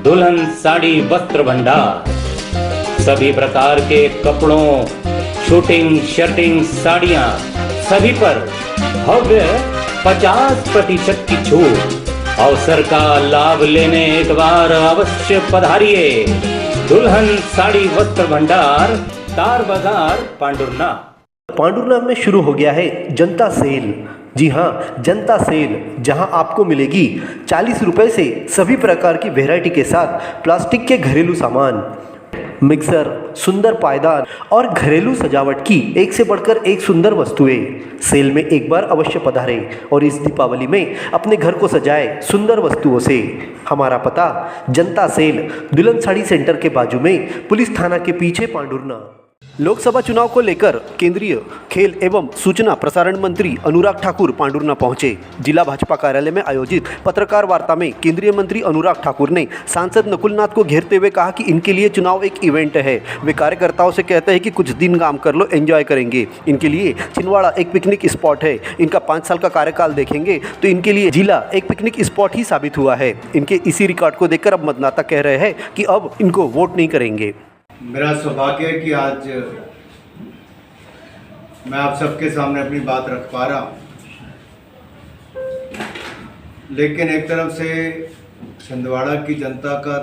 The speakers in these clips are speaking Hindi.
दुल्हन साड़ी वस्त्र भंडार, सभी प्रकार के कपड़ों, शूटिंग, शर्टिंग, साड़ियां, सभी पर भव्य 50% की छूट। अवसर का लाभ लेने एक बार अवश्य पधारिए। दुल्हन साड़ी वस्त्र भंडार, तार बाजार, पांडुरना। पांडुरना में शुरू हो गया है जनता सेल। जी हाँ, जनता सेल, जहां आपको मिलेगी 40 रुपए से सभी प्रकार की वैरायटी के साथ प्लास्टिक के घरेलू सामान, मिक्सर, सुंदर पायदान और घरेलू सजावट की एक से बढ़कर एक सुंदर वस्तुएं। सेल में एक बार अवश्य पधारें और इस दीपावली में अपने घर को सजाएं सुंदर वस्तुओं से। हमारा पता जनता सेल, दुल्हन साड़ी सेंटर के बाजू में, पुलिस थाना के पीछे, पांडुरना। लोकसभा चुनाव को लेकर केंद्रीय खेल एवं सूचना प्रसारण मंत्री अनुराग ठाकुर पांडुरना पहुंचे। जिला भाजपा कार्यालय में आयोजित पत्रकार वार्ता में केंद्रीय मंत्री अनुराग ठाकुर ने सांसद नकुल नाथ को घेरते हुए कहा कि इनके लिए चुनाव एक इवेंट है। वे कार्यकर्ताओं से कहते हैं कि कुछ दिन काम कर लो, एंजॉय करेंगे। इनके लिए छिंदवाड़ा एक पिकनिक स्पॉट है। इनका 5 साल का कार्यकाल देखेंगे तो इनके लिए जिला एक पिकनिक स्पॉट ही साबित हुआ है। इनके इसी रिकॉर्ड को देखकर अब मतदाता कह रहे हैं कि अब इनको वोट नहीं करेंगे। मेरा सौभाग्य है कि आज मैं आप सबके सामने अपनी बात रख पा रहा हूँ, लेकिन एक तरफ से छिंदवाड़ा की जनता का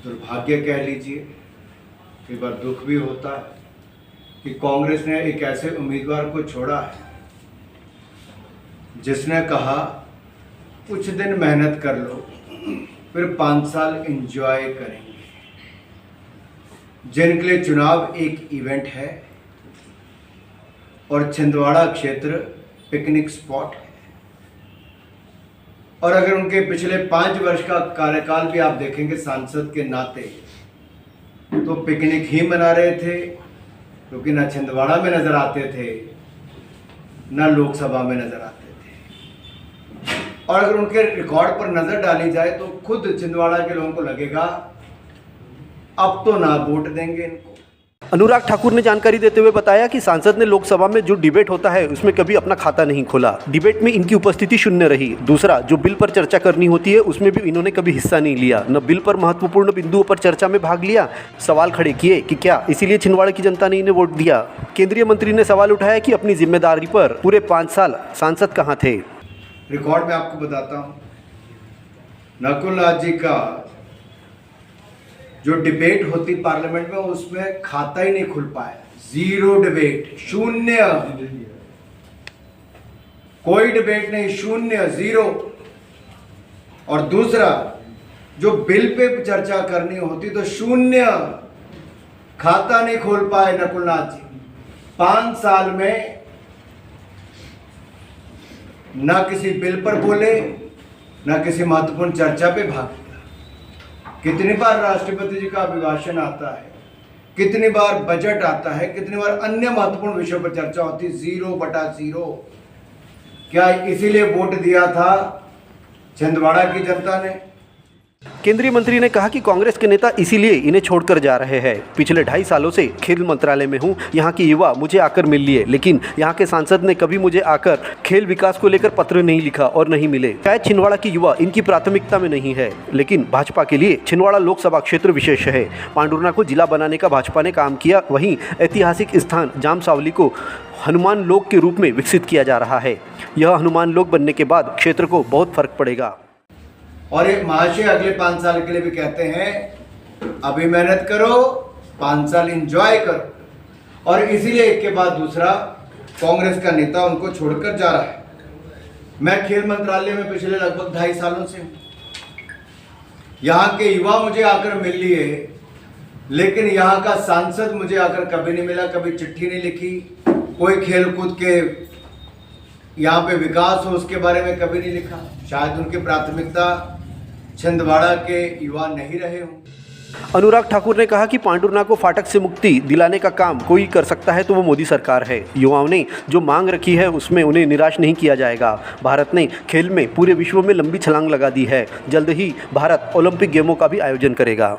दुर्भाग्य कह लीजिए, कई बार दुख भी होता है कि कांग्रेस ने एक ऐसे उम्मीदवार को छोड़ा है जिसने कहा कुछ दिन मेहनत कर लो, फिर 5 साल एंजॉय करेंगे। जिनके लिए चुनाव एक इवेंट है और छिंदवाड़ा क्षेत्र पिकनिक स्पॉट है। और अगर उनके पिछले 5 वर्ष का कार्यकाल भी आप देखेंगे सांसद के नाते, तो पिकनिक ही मना रहे थे, क्योंकि ना छिंदवाड़ा में नजर आते थे, ना लोकसभा में नजर आते थे। और अगर उनके रिकॉर्ड पर नजर डाली जाए तो खुद छिंदवाड़ा के लोगों को लगेगा अब तो ना वोट देंगे इनको। अनुराग ठाकुर ने जानकारी देते हुए बताया कि सांसद ने लोकसभा में जो डिबेट होता है उसमें कभी अपना खाता नहीं खोला। डिबेट में इनकी उपस्थिति शून्य रही। दूसरा, जो बिल पर चर्चा करनी होती है उसमें भी इन्होंने कभी हिस्सा नहीं लिया, न बिल पर महत्वपूर्ण बिंदुओं पर चर्चा में भाग लिया। सवाल खड़े किए कि क्या इसीलिए छिंदवाड़ा की जनता ने इन्हें वोट दिया। केंद्रीय मंत्री ने सवाल उठाया कि अपनी जिम्मेदारी पर पूरे 5 साल सांसद कहाँ थे। रिकॉर्ड में आपको बताता हूँ, नकुल नाथ जी का जो डिबेट होती पार्लियामेंट में उसमें खाता ही नहीं खुल पाया। 0 डिबेट, शून्य, कोई डिबेट नहीं, शून्य, 0। और दूसरा, जो बिल पे चर्चा करनी होती तो शून्य, खाता नहीं खोल पाए नकुल नाथ जी। 5 साल में ना किसी बिल पर बोले, ना किसी महत्वपूर्ण चर्चा पे भाग लिया। कितनी बार राष्ट्रपति जी का अभिभाषण आता है, कितनी बार बजट आता है, कितनी बार अन्य महत्वपूर्ण विषयों पर चर्चा होती, 0/0। क्या इसीलिए वोट दिया था छिंदवाड़ा की जनता ने? केंद्रीय मंत्री ने कहा कि कांग्रेस के नेता इसीलिए इन्हें छोड़कर जा रहे हैं। पिछले 2.5 सालों से खेल मंत्रालय में हूं, यहां के युवा मुझे आकर मिल लिए, लेकिन यहां के सांसद ने कभी मुझे आकर खेल विकास को लेकर पत्र नहीं लिखा और नहीं मिले। शायद छिंदवाड़ा के युवा इनकी प्राथमिकता में नहीं है, लेकिन भाजपा के लिए छिंदवाड़ा लोकसभा क्षेत्र विशेष है। पांडुरना को जिला बनाने का भाजपा ने काम किया, वहीं ऐतिहासिक स्थान जामसावली को हनुमान लोक के रूप में विकसित किया जा रहा है। यह हनुमान लोक बनने के बाद क्षेत्र को बहुत फर्क पड़ेगा। और एक महाशय अगले 5 साल के लिए भी कहते हैं अभी मेहनत करो, 5 साल एंजॉय करो। और इसीलिए एक के बाद दूसरा कांग्रेस का नेता उनको छोड़कर जा रहा है। मैं खेल मंत्रालय में पिछले लगभग 2.5 सालों से हूं। यहाँ के युवा मुझे आकर मिल लिए, लेकिन यहाँ का सांसद मुझे आकर कभी नहीं मिला, कभी चिट्ठी नहीं लिखी, कोई खेल कूद के यहाँ पे विकास हो उसके बारे में कभी नहीं लिखा। शायद उनकी प्राथमिकता छिंदवाड़ा के युवा नहीं रहे हों। अनुराग ठाकुर ने कहा कि पांडुरना को फाटक से मुक्ति दिलाने का काम कोई कर सकता है तो वो मोदी सरकार है। युवाओं ने जो मांग रखी है उसमें उन्हें निराश नहीं किया जाएगा। भारत ने खेल में पूरे विश्व में लंबी छलांग लगा दी है। जल्द ही भारत ओलंपिक गेमों का भी आयोजन करेगा।